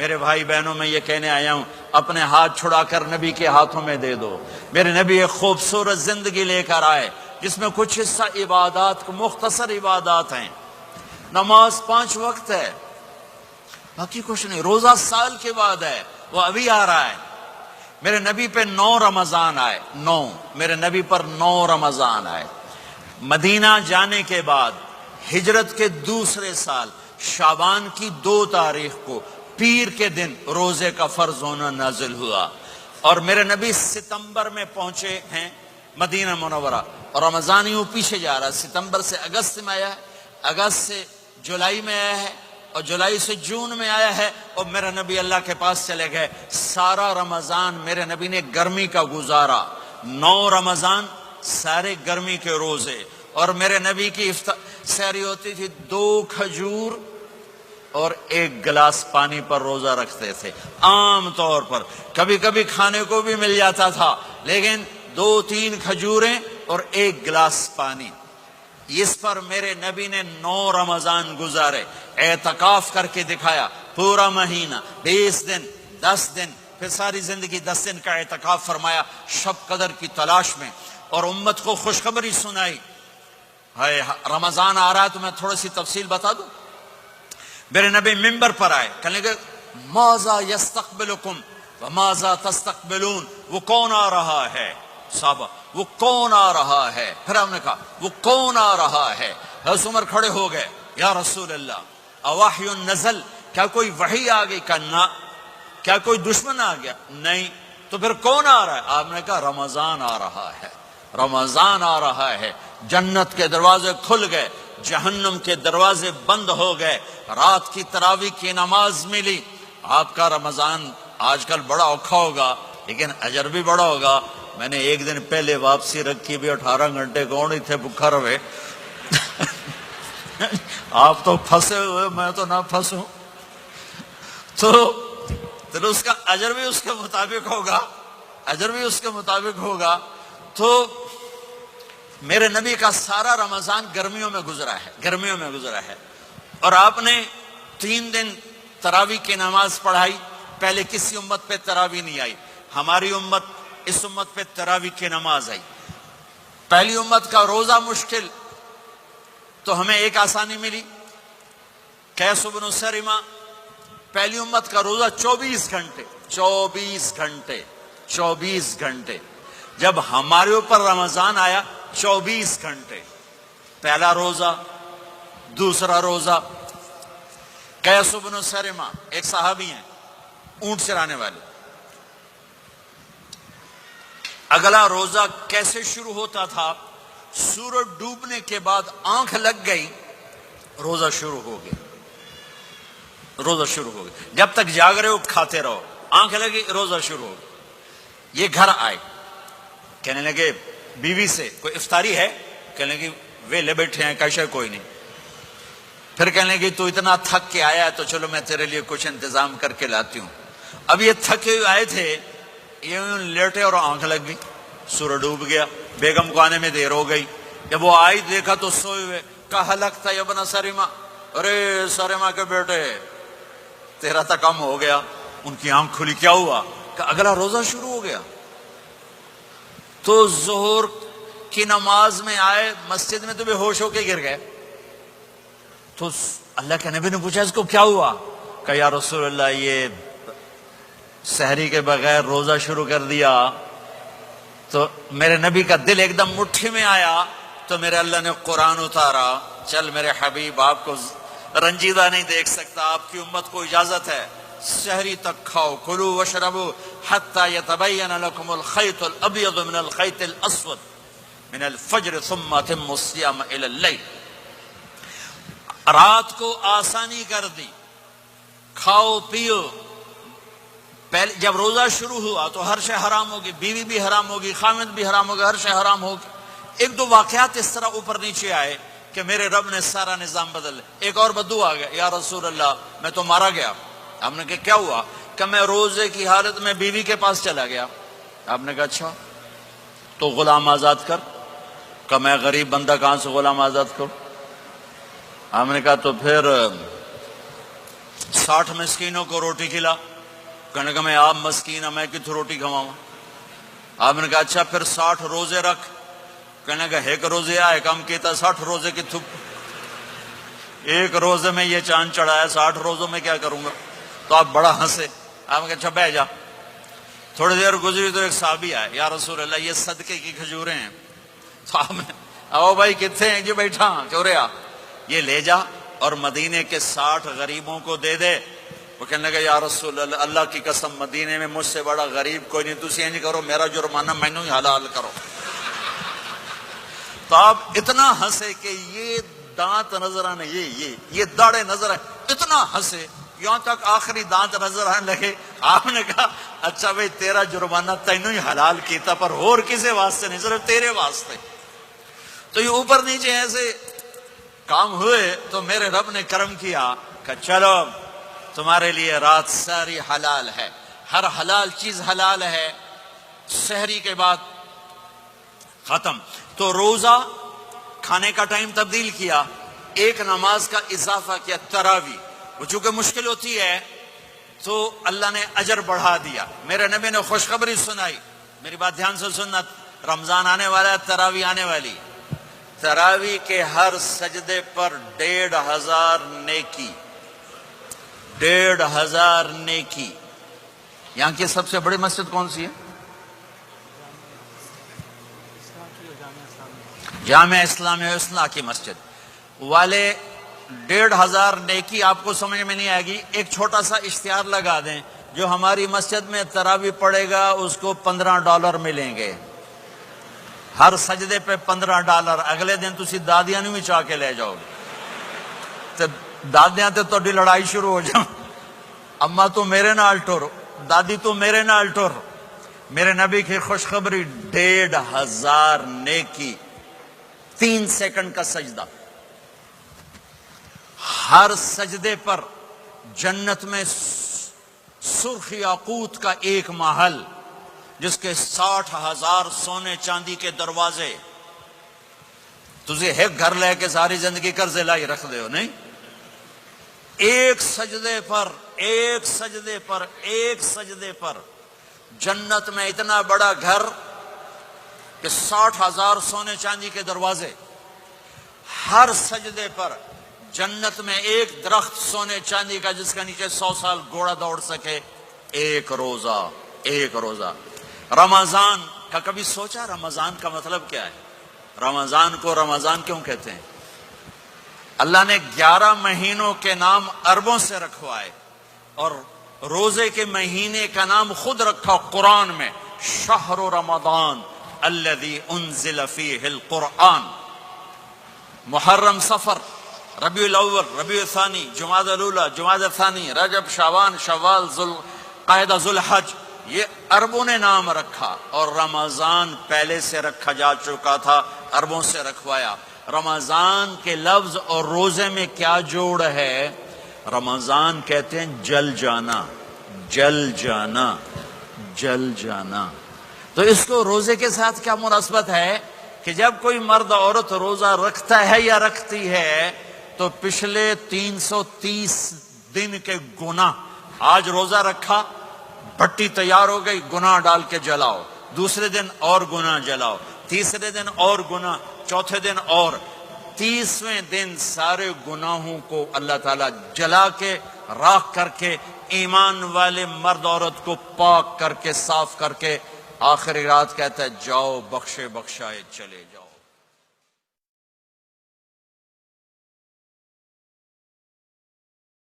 میرے بھائی بہنوں میں یہ کہنے آیا ہوں، اپنے ہاتھ چھڑا کر نبی کے ہاتھوں میں دے دو۔ میرے نبی ایک خوبصورت زندگی لے کر آئے جس میں کچھ حصہ عبادات، مختصر عبادات ہیں۔ نماز 5 وقت ہے، باقی کچھ نہیں۔ روزہ سال کے بعد ہے، وہ ابھی آ رہا ہے۔ میرے نبی پہ 9 رمضان آئے، 9، میرے نبی پر 9 رمضان آئے۔ مدینہ جانے کے بعد ہجرت کے دوسرے سال شعبان کی 2 تاریخ کو پیر کے دن روزے کا فرض ہونا نازل ہوا، اور میرے نبی ستمبر میں پہنچے ہیں مدینہ منورہ، اور رمضان یوں پیچھے جا رہا ہے۔ ستمبر سے اگست میں آیا ہے، اگست سے جولائی میں آیا ہے، اور جولائی سے جون میں آیا ہے، اور میرے نبی اللہ کے پاس چلے گئے۔ سارا رمضان میرے نبی نے گرمی کا گزارا، 9 رمضان سارے گرمی کے روزے، اور میرے نبی کی سحری ہوتی تھی 2 کھجور اور 1 گلاس پانی پر روزہ رکھتے تھے عام طور پر۔ کبھی کبھی کھانے کو بھی مل جاتا تھا، لیکن 2-3 کھجوریں اور 1 گلاس پانی۔ اس پر میرے نبی نے 9 رمضان گزارے، اعتکاف کر کے دکھایا، پورا مہینہ، 20 دن، 10 دن، پھر ساری زندگی 10 دن کا اعتکاف فرمایا شب قدر کی تلاش میں، اور امت کو خوشخبری سنائی۔ رمضان آ رہا ہے تو میں تھوڑی سی تفصیل بتا دوں۔ میرے نبی منبر پر آئے، کہنے لگے ماذا یستقبلکم وماذا تستقبلون، وہ کون آ رہا ہے؟ صحابہ، وہ کون آ رہا ہے؟ پھر ہم نے کہا وہ کون آ رہا ہے؟ حضرت عمر کھڑے ہو گئے، یا رسول اللہ اوحی نزل، کیا کوئی وحی آ گئی؟ کہا نہ۔ کیا کوئی دشمن آ گیا؟ نہیں۔ تو پھر کون آ رہا ہے؟ آپ نے کہا رمضان آ رہا ہے، رمضان آ رہا ہے۔ جنت کے دروازے کھل گئے، جہنم کے دروازے بند ہو گئے، رات کی تراویح کی نماز ملی۔ آپ کا رمضان آج کل بڑا اوکھا ہوگا لیکن اجر بھی بڑا ہوگا۔ میں نے 1 دن پہلے واپسی رکھی بھی، 18 گھنٹے کون ہی تھے بھوکا رہے۔ آپ تو پھنسے ہوئے، میں تو نہ پھنسوں، تو اس کا اجر بھی اس کے مطابق ہوگا، اجر بھی اس کے مطابق ہوگا۔ تو میرے نبی کا سارا رمضان گرمیوں میں گزرا ہے، گرمیوں میں گزرا ہے، اور آپ نے 3 دن تراویح کی نماز پڑھائی۔ پہلے کسی امت پہ تراویح نہیں آئی، ہماری امت، اس امت پہ تراویح کی نماز آئی۔ پہلی امت کا روزہ مشکل، تو ہمیں ایک آسانی ملی، قیس بن سرمہ، پہلی امت کا روزہ 24 گھنٹے، 24 گھنٹے، 24 گھنٹے۔ جب ہمارے اوپر رمضان آیا 24 گھنٹے، پہلا روزہ، دوسرا روزہ۔ قیس بن سرمہ ایک صحابی ہیں، اونٹ چرانے والے۔ اگلا روزہ کیسے شروع ہوتا تھا؟ سورج ڈوبنے کے بعد آنکھ لگ گئی، روزہ شروع ہو گیا، روزہ شروع ہو گیا۔ جب تک جاگ رہے ہو کھاتے رہو، آنکھ لگی روزہ شروع ہو گیا۔ یہ گھر آئے، کہنے لگے بیوی سے کوئی افطاری ہے؟ کہنے لگے ویلے بیٹھے ہیں، کیسے کوئی نہیں۔ پھر کہنے لگے تو اتنا تھک کے آیا ہے تو چلو میں تیرے لیے کچھ انتظام کر کے لاتی ہوں۔ اب یہ تھکے ہوئے آئے تھے، یہ لیٹے اور آنکھ لگ گئی، سورج ڈوب گیا، بیگم کو آنے میں دیر ہو گئی۔ جب وہ آئی دیکھا تو سوئے ہوئے، کہا لگتا ہے ابن سرمہ، ارے سرمہ کے بیٹے تیرا تو کم ہو گیا۔ ان کی آنکھ کھلی، کیا ہوا؟ کہ اگلا روزہ شروع ہو گیا۔ تو ظہر کی نماز میں آئے مسجد میں تو بے ہوش ہو کے گر گئے۔ تو اللہ کے نبی نے پوچھا اس کو کیا ہوا؟ کہ یا رسول اللہ یہ سحری کے بغیر روزہ شروع کر دیا۔ تو میرے نبی کا دل ایک دم مٹھی میں آیا، تو میرے اللہ نے قرآن اتارا، چل میرے حبیب آپ کو رنجیدہ نہیں دیکھ سکتا، آپ کی امت کو اجازت ہے سحری تک کھاؤ، کلوا واشربوا حتی یتبین لکم الخیط الابیض من الخیط الاسود من الفجر ثم اتموا الصیام الی اللیل۔ رات کو آسانی کر دی، کھاؤ پیو۔ پہلے جب روزہ شروع ہوا تو ہر شے حرام ہوگی، بیوی بھی حرام ہوگی، خامد بھی حرام ہوگا، ہر شے حرام ہوگی۔ 1-2 واقعات اس طرح اوپر نیچے آئے کہ میرے رب نے سارا نظام بدل۔ ایک اور بدو آ گیا، یا رسول اللہ میں تو مارا گیا۔ آپ نے کہا کیا ہوا؟ کہ میں روزے کی حالت میں بیوی کے پاس چلا گیا۔ آپ نے کہا اچھا تو غلام آزاد کر۔ کہ میں غریب بندہ کہاں سے غلام آزاد کروں؟ آپ نے کہا تو پھر 60 مسکینوں کو روٹی کھلا. کہنے کہ میں آپ مسکین ہوں، میں کتوں روٹی کھواؤں؟ آپ نے کہا اچھا پھر 60 روزے رکھ. کہنے کہ ایک روزے آئے کم کیتا، 60 روزے کتوں؟ ایک روزے میں یہ چاند چڑھایا، 60 روزوں میں کیا کروں گا؟ تو آپ بڑا ہنسے. آپ نے کہا اچھا بیٹھ جا. تھوڑی دیر گزری تو ایک صحابی آئے، یا رسول اللہ یہ صدقے کی کھجوریں ہیں. تو آپ نے او بھائی کتنے ہیں؟ جی بیٹھا چوریا، یہ لے جا اور مدینے کے 60 غریبوں کو دے دے. وہ کہنے لگا یا رسول اللہ اللہ کی قسم مدینے میں مجھ سے بڑا غریب کوئی نہیں، تسی انج کرو میرا جرمانہ مینوں ہی حلال کرو. تو آپ اتنا ہنسے کہ یہ دانت نظر آنے، یہ داڑے نظر آئے، اتنا ہنسے یہاں تک آخری دانت نظر آنے لگے. آپ نے کہا اچھا بھائی تیرا جرمانہ تینوں ہی حلال کیتا، پر اور کسی واسطے نہیں، صرف تیرے واسطے. تو یہ اوپر نیچے ایسے کام ہوئے تو میرے رب نے کرم کیا کہ چلو تمہارے لیے رات ساری حلال ہے، ہر حلال چیز حلال ہے. سحری کے بعد ختم. تو روزہ کھانے کا ٹائم تبدیل کیا، ایک نماز کا اضافہ کیا، تراویح. وہ چونکہ مشکل ہوتی ہے تو اللہ نے اجر بڑھا دیا. میرے نبی نے خوشخبری سنائی، میری بات دھیان سے سننا، رمضان آنے والا ہے، تراویح آنے والی. تراویح کے ہر سجدے پر 1500 نیکی، 1500 نیکی. یہاں کی سب سے بڑی مسجد کون سی ہے؟ جامع اسلامیہ اصلاح کی مسجد والے. 1500 نیکی آپ کو سمجھ میں نہیں آئے گی. ایک چھوٹا سا اشتہار لگا دیں، جو ہماری مسجد میں تراویح پڑے گا اس کو $15 ملیں گے، ہر سجدے پہ $15. اگلے دن تسی دادیاں نہیں بھی چاہ کے لے جاؤ گے، دادیاں تے تہاڈی لڑائی شروع ہو جائے، اما تو میرے نال ٹر، دادی تو میرے نال ٹر. میرے نبی کی خوشخبری، 1500 نیکی، 3 سیکنڈ کا سجدہ. ہر سجدے پر جنت میں سرخ یاقوت کا ایک محل، جس کے 60,000 سونے چاندی کے دروازے. تجھے ایک گھر لے کے ساری زندگی قرضے لائی رکھ دے ہو نہیں. ایک سجدے پر جنت میں اتنا بڑا گھر کہ 60,000 سونے چاندی کے دروازے. ہر سجدے پر جنت میں ایک درخت سونے چاندی کا جس کا نیچے 100 سال گھوڑا دوڑ سکے. ایک روزہ. رمضان کا کبھی سوچا رمضان کا مطلب کیا ہے؟ رمضان کو رمضان کیوں کہتے ہیں؟ اللہ نے 11 مہینوں کے نام عربوں سے رکھوائے اور روزے کے مہینے کا نام خود رکھا قرآن میں، شہر رمضان الذی انزل فیہ القرآن. محرم، صفر، ربیع الاول، ربیع الثانی، جمادی الاولی، جمادی الثانی، رجب، شعبان، شوال، ذوالقعدہ، ذوالحج، یہ عربوں نے نام رکھا. اور رمضان پہلے سے رکھا جا چکا تھا، عربوں سے رکھوایا. رمضان کے لفظ اور روزے میں کیا جوڑ ہے؟ رمضان کہتے ہیں جل جانا، جل جانا، جل جانا. تو اس کو روزے کے ساتھ کیا مناسبت ہے کہ جب کوئی مرد عورت روزہ رکھتا ہے یا رکھتی ہے تو پچھلے 330 دن کے گناہ، آج روزہ رکھا، بھٹی تیار ہو گئی، گناہ ڈال کے جلاؤ، دوسرے دن اور گناہ جلاؤ، تیسرے دن اور گناہ، چوتھے دن اور، 30ویں دن سارے گناہوں کو اللہ تعالیٰ جلا کے راکھ کر کے ایمان والے مرد عورت کو پاک کر کے صاف کر کے آخری رات کہتا ہے جاؤ بخشے بخشائے چلے جاؤ.